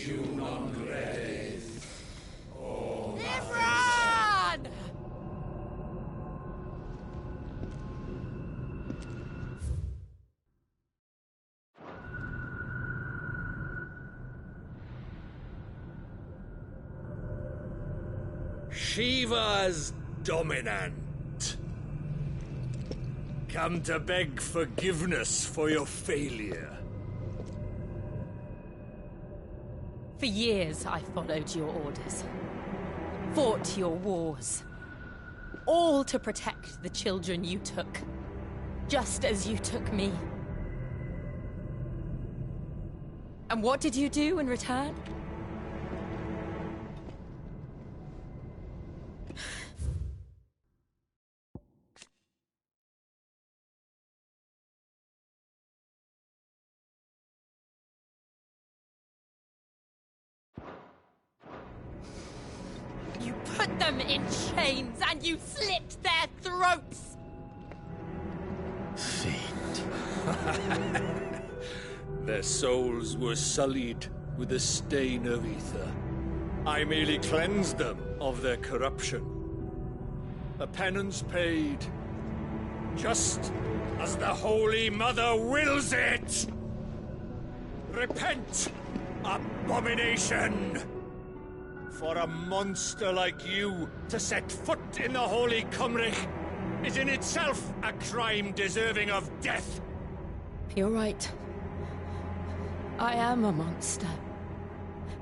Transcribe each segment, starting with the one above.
Everyone! Shiva's dominant. Come to beg forgiveness for your failure. For years I followed your orders. Fought your wars. All to protect the children you took. Just as you took me. And what did you do in return? You put them in chains and you slit their throats! Fiend. Their souls were sullied with the stain of ether. I merely cleansed them of their corruption. A penance paid, just as the Holy Mother wills it! Repent, abomination! For a monster like you to set foot in the Holy Cymric is in itself a crime deserving of death. You're right. I am a monster.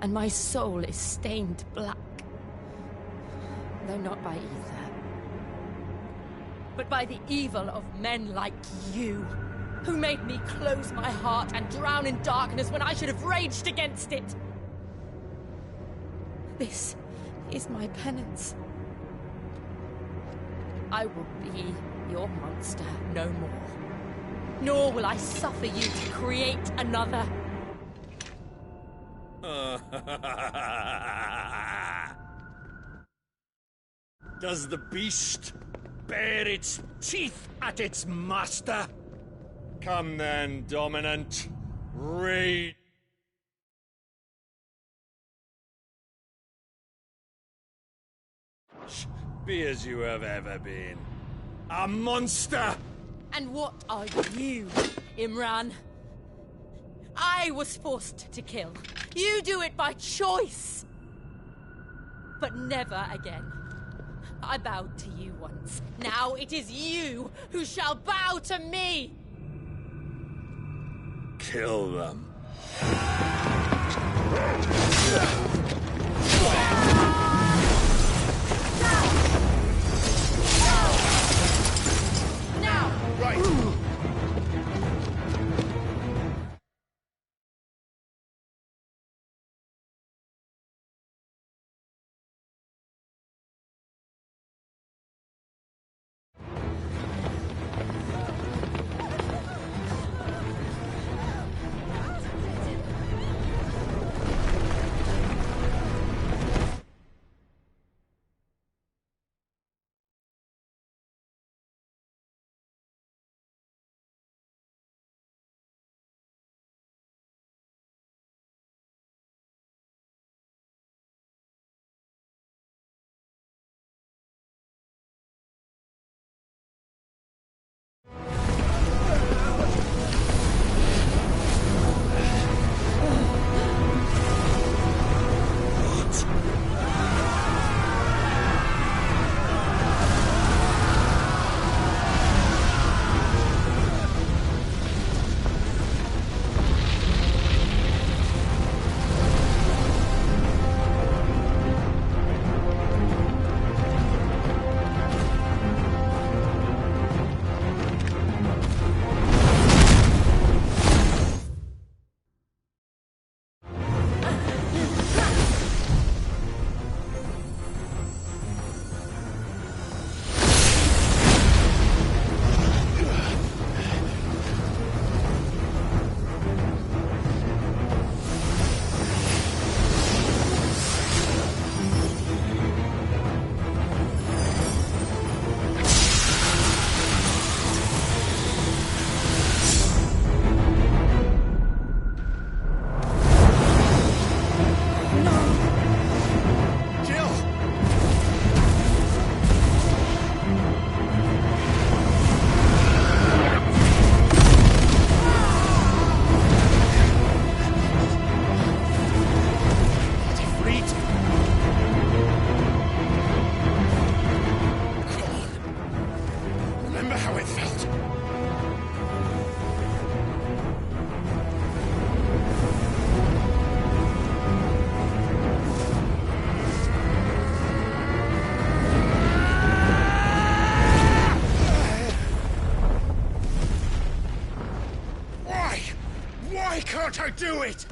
And my soul is stained black. Though not by ether. But by the evil of men like you, who made me close my heart and drown in darkness when I should have raged against it. This is my penance. I will be your monster no more. Nor will I suffer you to create another. Does the beast bare its teeth at its master? Come then, dominant. Rage. Be as you have ever been. A monster! And what are you, Imran? I was forced to kill. You do it by choice. But never again. I bowed to you once. Now it is you who shall bow to me! Kill them. Now! Right! do it!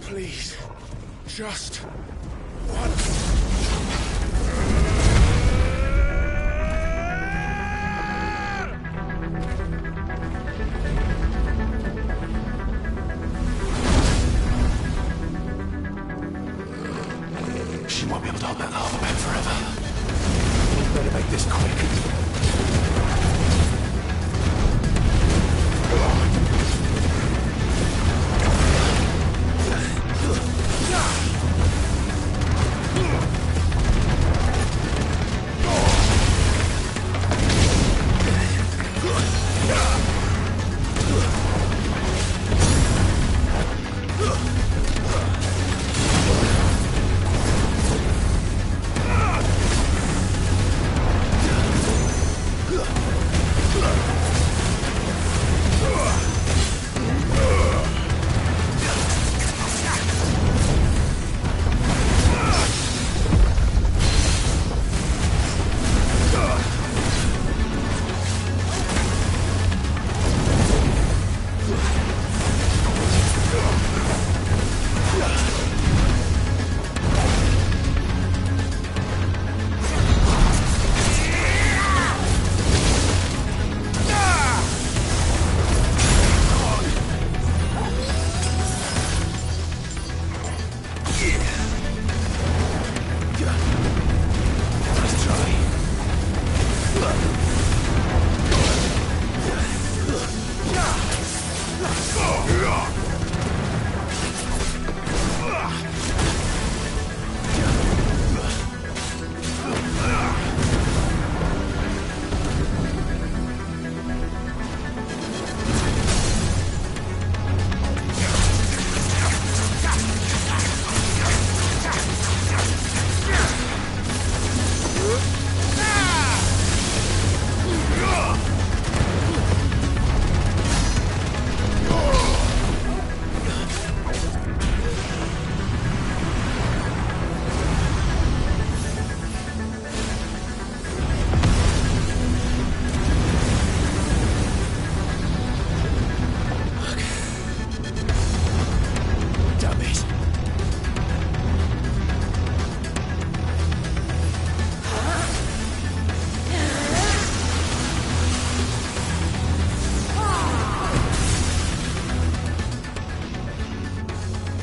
Please, just once. She won't be able to hold that lava back forever. We better make this quick.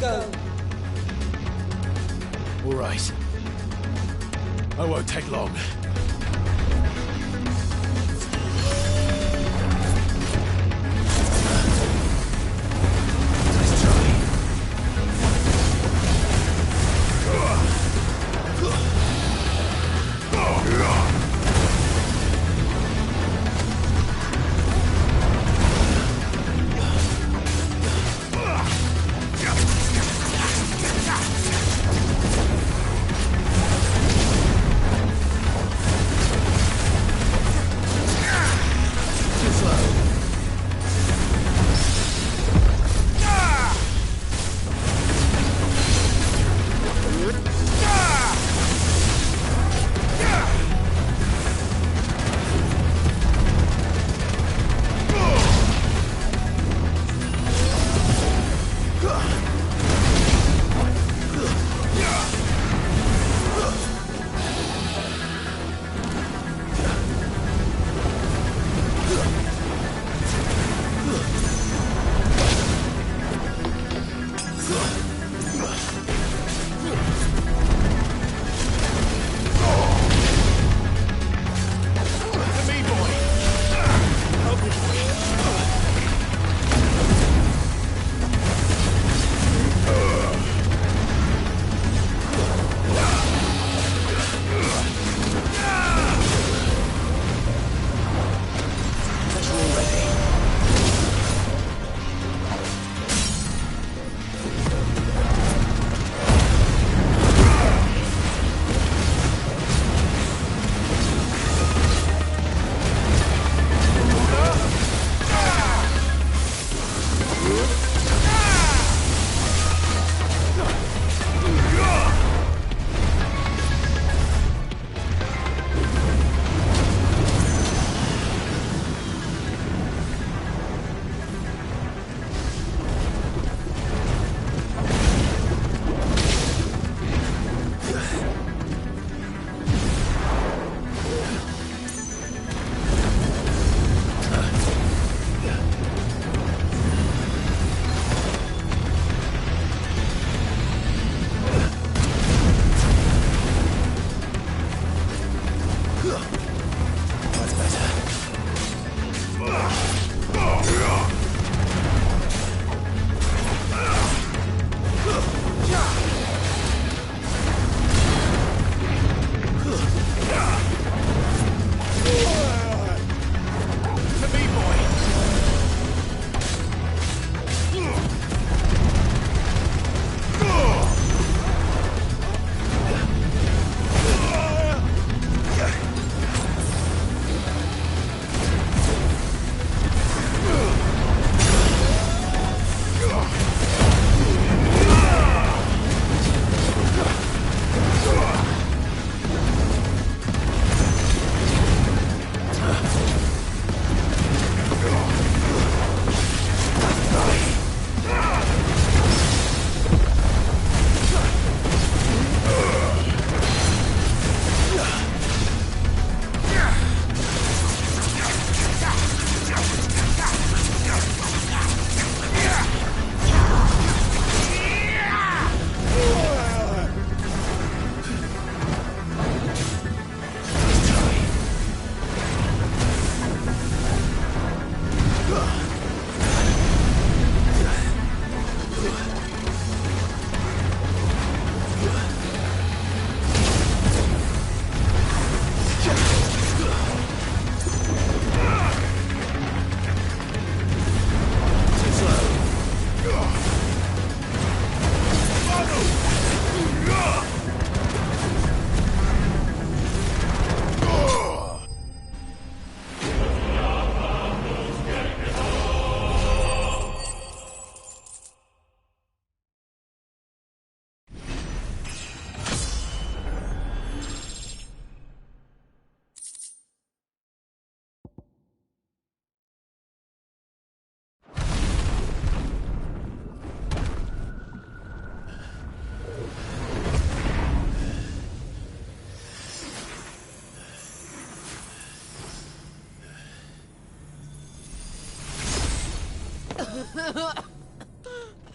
Go. All right. I won't take long. Nice try.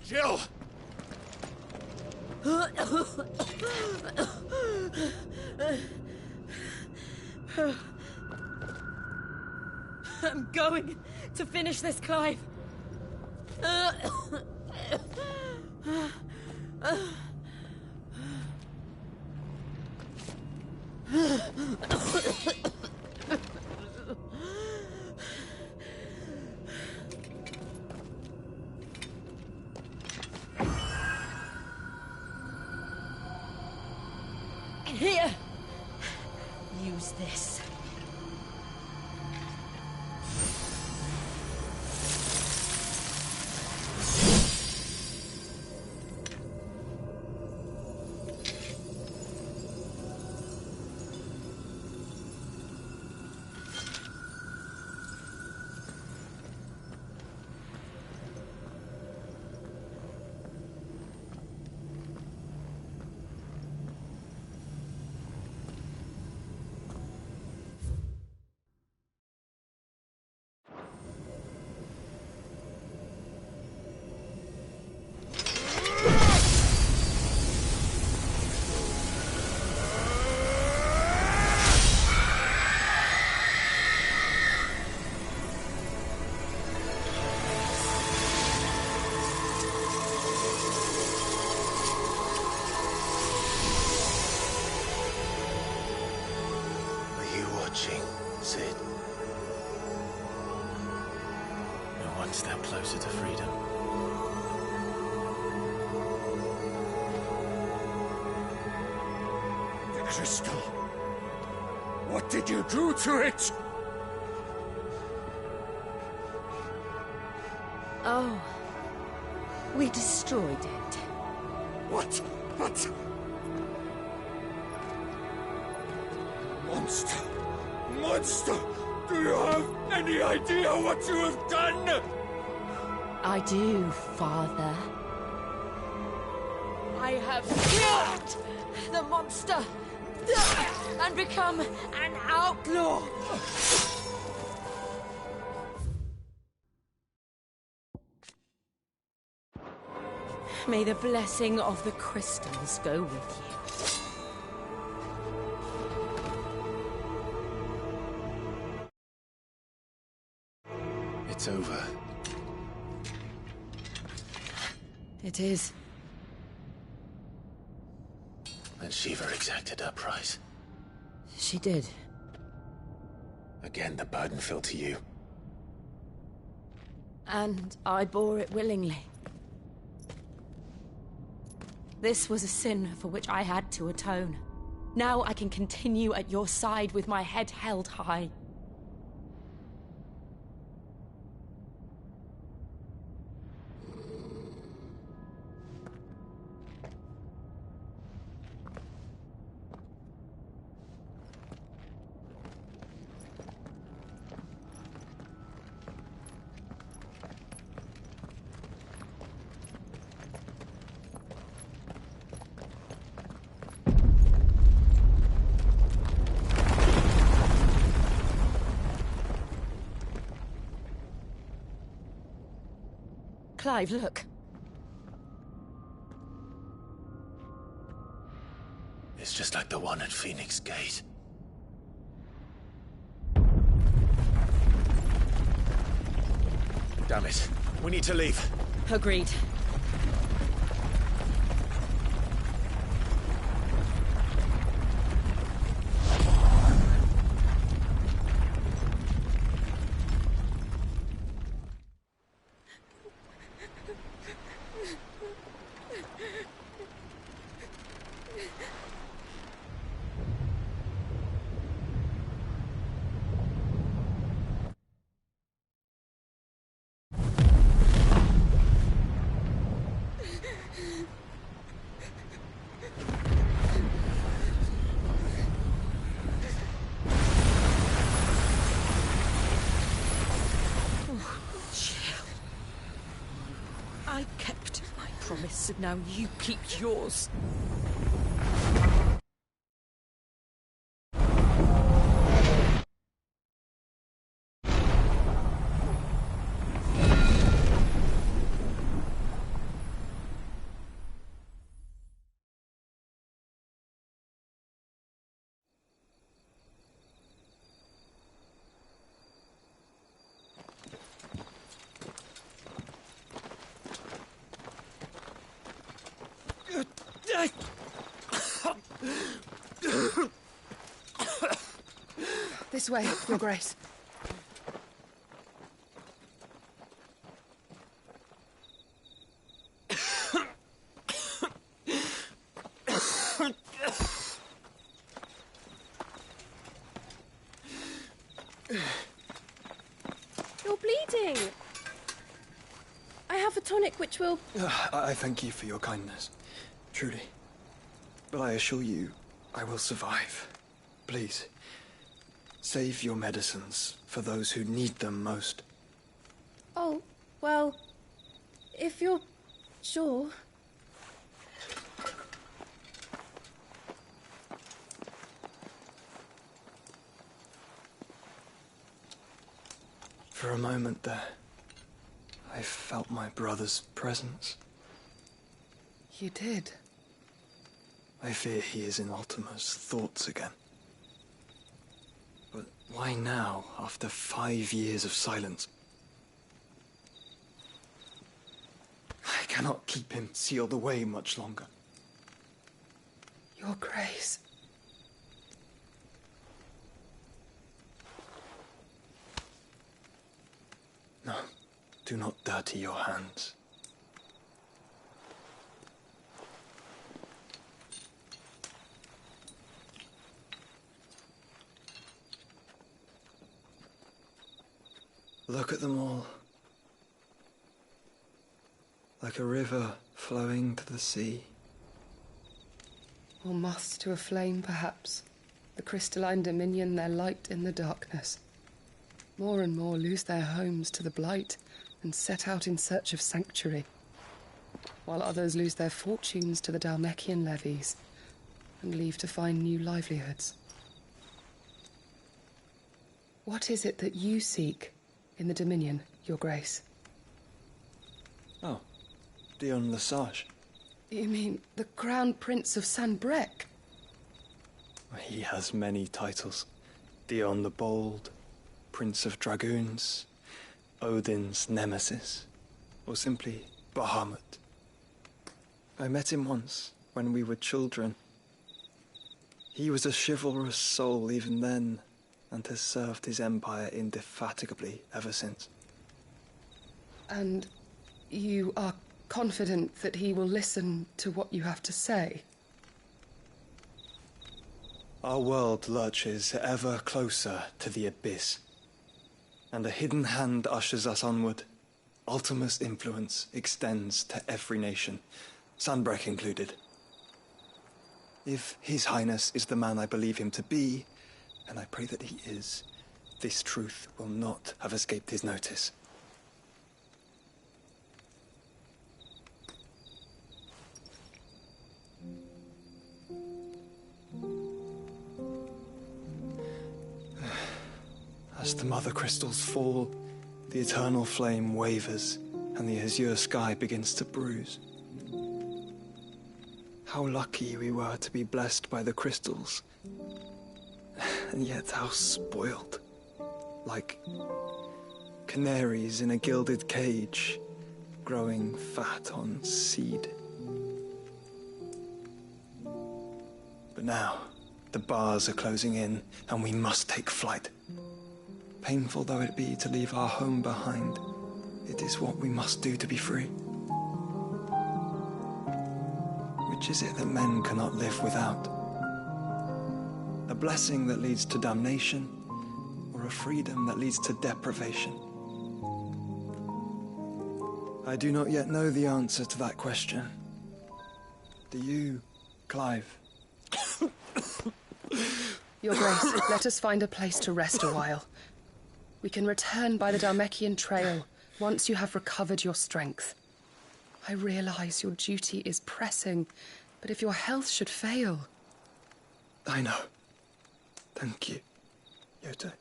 Jill! I'm going to finish this, Clive. Here. Use this. Sid. We're one step closer to freedom. The crystal. What did you do to it? Oh. We destroyed it. What? Monster! Monster! Do you have any idea what you have done? I do, Father. I have killed the monster and become an outlaw. May the blessing of the crystals go with you. It's over. It is. And Shiva exacted her price. She did. Again, the burden fell to you. And I bore it willingly. This was a sin for which I had to atone. Now I can continue at your side with my head held high. Clive, look. It's just like the one at Phoenix Gate. Damn it. We need to leave. Agreed. promise, and now you keep yours. This way, Your Grace. You're bleeding. I have a tonic which will... I thank you for your kindness, truly. But I assure you, I will survive. Please, save your medicines for those who need them most. Oh, well, if you're sure... For a moment there, I felt my brother's presence. You did? I fear he is in Ultima's thoughts again. But why now, after 5 years of silence? I cannot keep him sealed away much longer. Your Grace. No, do not dirty your hands. Look at them all. Like a river flowing to the sea. Or moths to a flame, perhaps. The crystalline dominion their light in the darkness. More and more lose their homes to the blight and set out in search of sanctuary, while others lose their fortunes to the Dhalmekian levies and leave to find new livelihoods. What is it that you seek in the Dominion, Your Grace? Oh, Dion Lesage. You mean the Crown Prince of Sanbreque? He has many titles. Dion the Bold, Prince of Dragoons, Odin's Nemesis, or simply Bahamut. I met him once, when we were children. He was a chivalrous soul even then, and has served his empire indefatigably ever since. And you are confident that he will listen to what you have to say? Our world lurches ever closer to the abyss, and a hidden hand ushers us onward. Ultima's influence extends to every nation, Sanbreque included. If His Highness is the man I believe him to be, and I pray that he is, this truth will not have escaped his notice. As the mother crystals fall, the eternal flame wavers, and the azure sky begins to bruise. How lucky we were to be blessed by the crystals, and yet how spoiled. Like canaries in a gilded cage, growing fat on seed. But now, the bars are closing in, and we must take flight. Painful though it be to leave our home behind, it is what we must do to be free. Which is it that men cannot live without? A blessing that leads to damnation, or a freedom that leads to deprivation? I do not yet know the answer to that question. Do you, Clive? Your Grace, let us find a place to rest a while. We can return by the Dhalmekian trail once you have recovered your strength. I realize your duty is pressing, but if your health should fail... I know. Thank you, Yote.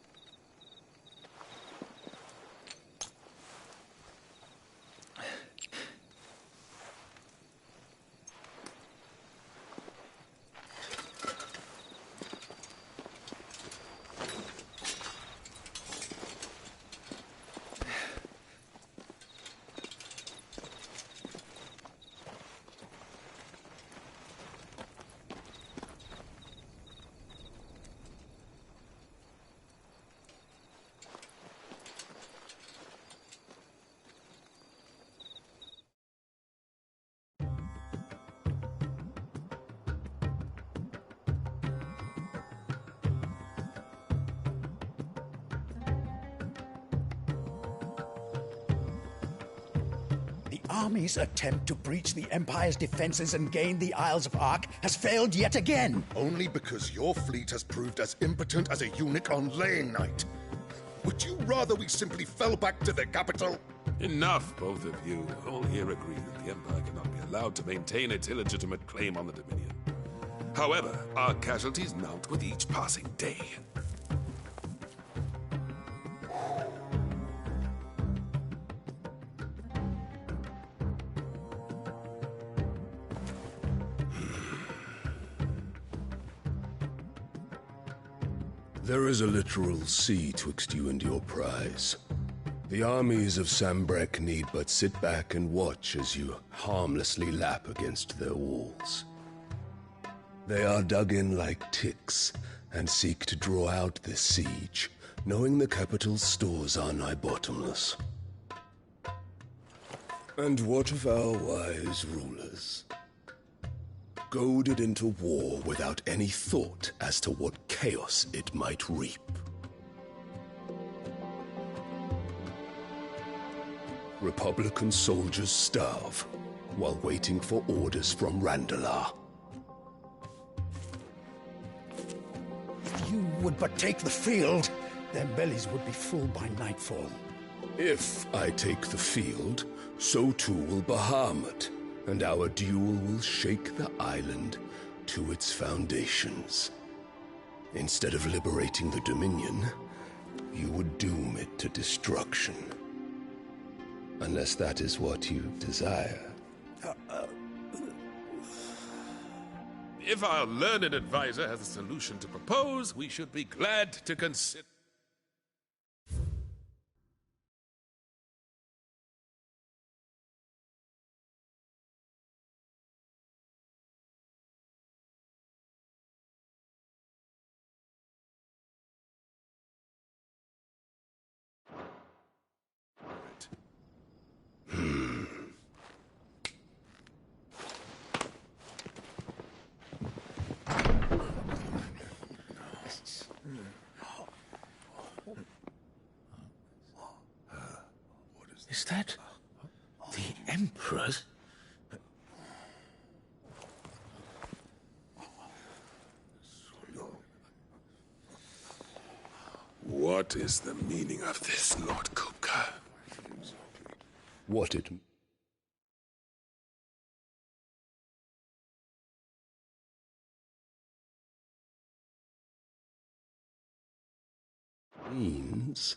The army's attempt to breach the Empire's defenses and gain the Isles of Ark has failed yet again. Only because your fleet has proved as impotent as a eunuch on Lane Night. Would you rather we simply fell back to the capital? Enough, both of you. All here agree that the Empire cannot be allowed to maintain its illegitimate claim on the Dominion. However, our casualties mount with each passing day. There is a literal sea twixt you and your prize. The armies of Sambrek need but sit back and watch as you harmlessly lap against their walls. They are dug in like ticks and seek to draw out this siege, knowing the capital's stores are nigh bottomless. And what of our wise rulers? Goaded into war without any thought as to what chaos it might reap. Republican soldiers starve while waiting for orders from Randalar. If you would but take the field, their bellies would be full by nightfall. If I take the field, so too will Bahamut, and our duel will shake the island to its foundations. Instead of liberating the Dominion, you would doom it to destruction. Unless that is what you desire. If our learned advisor has a solution to propose, we should be glad to consider. Is that the Emperor's? What is the meaning of this, Lord Kupka? What it means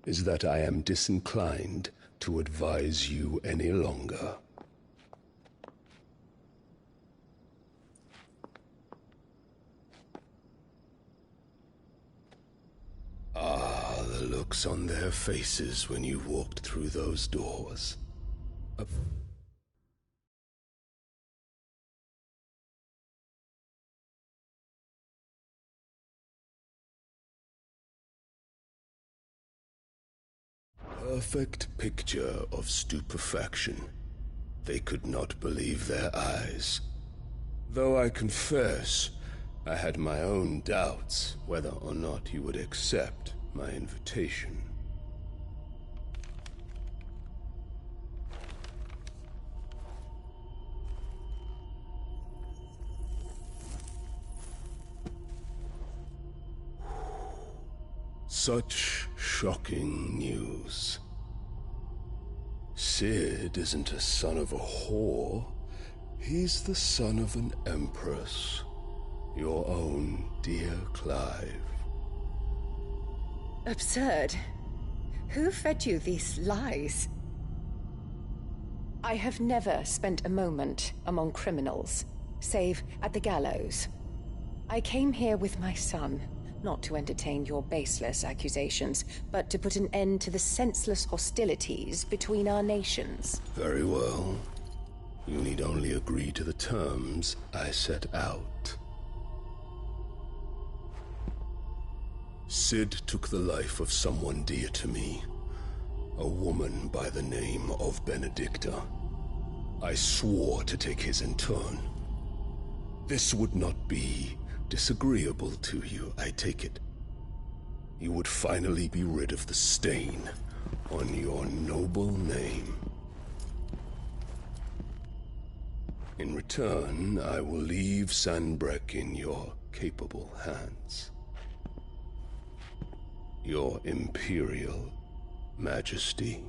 is that I am disinclined to advise you any longer. Ah, the looks on their faces when you walked through those doors. Perfect picture of stupefaction. They could not believe their eyes. Though I confess, I had my own doubts whether or not you would accept my invitation. Such shocking news. Sid isn't a son of a whore. He's the son of an empress. Your own dear Clive. Absurd. Who fed you these lies? I have never spent a moment among criminals, save at the gallows. I came here with my son, not to entertain your baseless accusations, but to put an end to the senseless hostilities between our nations. Very well. You need only agree to the terms I set out. Sid took the life of someone dear to me, a woman by the name of Benedicta. I swore to take his in turn. This would not be disagreeable to you, I take it. You would finally be rid of the stain on your noble name. In return, I will leave Sanbreque in your capable hands. Your Imperial Majesty.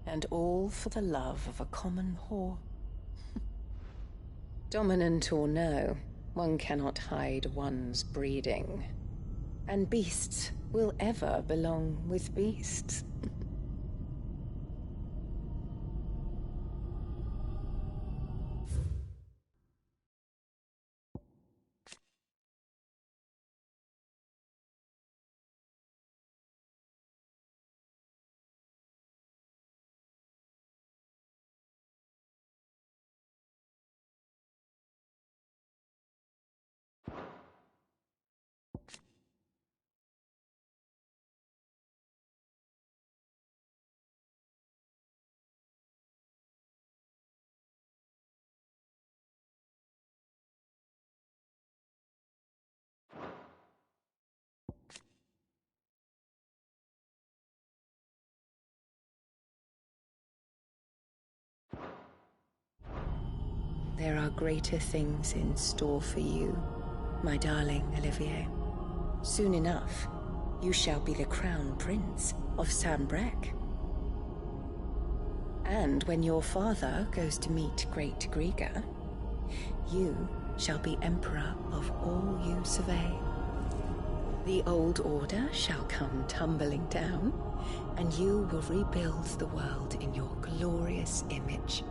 And all for the love of a common whore. Dominant or no, one cannot hide one's breeding. And beasts will ever belong with beasts. There are greater things in store for you, my darling Olivier. Soon enough, you shall be the crown prince of Sanbreque. And when your father goes to meet Great Griga, you shall be emperor of all you survey. The old order shall come tumbling down, and you will rebuild the world in your glorious image.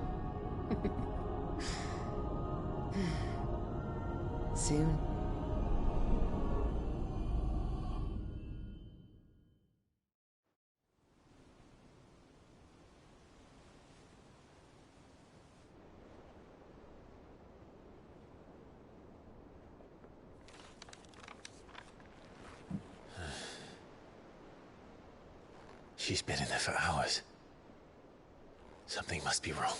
Soon. She's been in there for hours. Something must be wrong.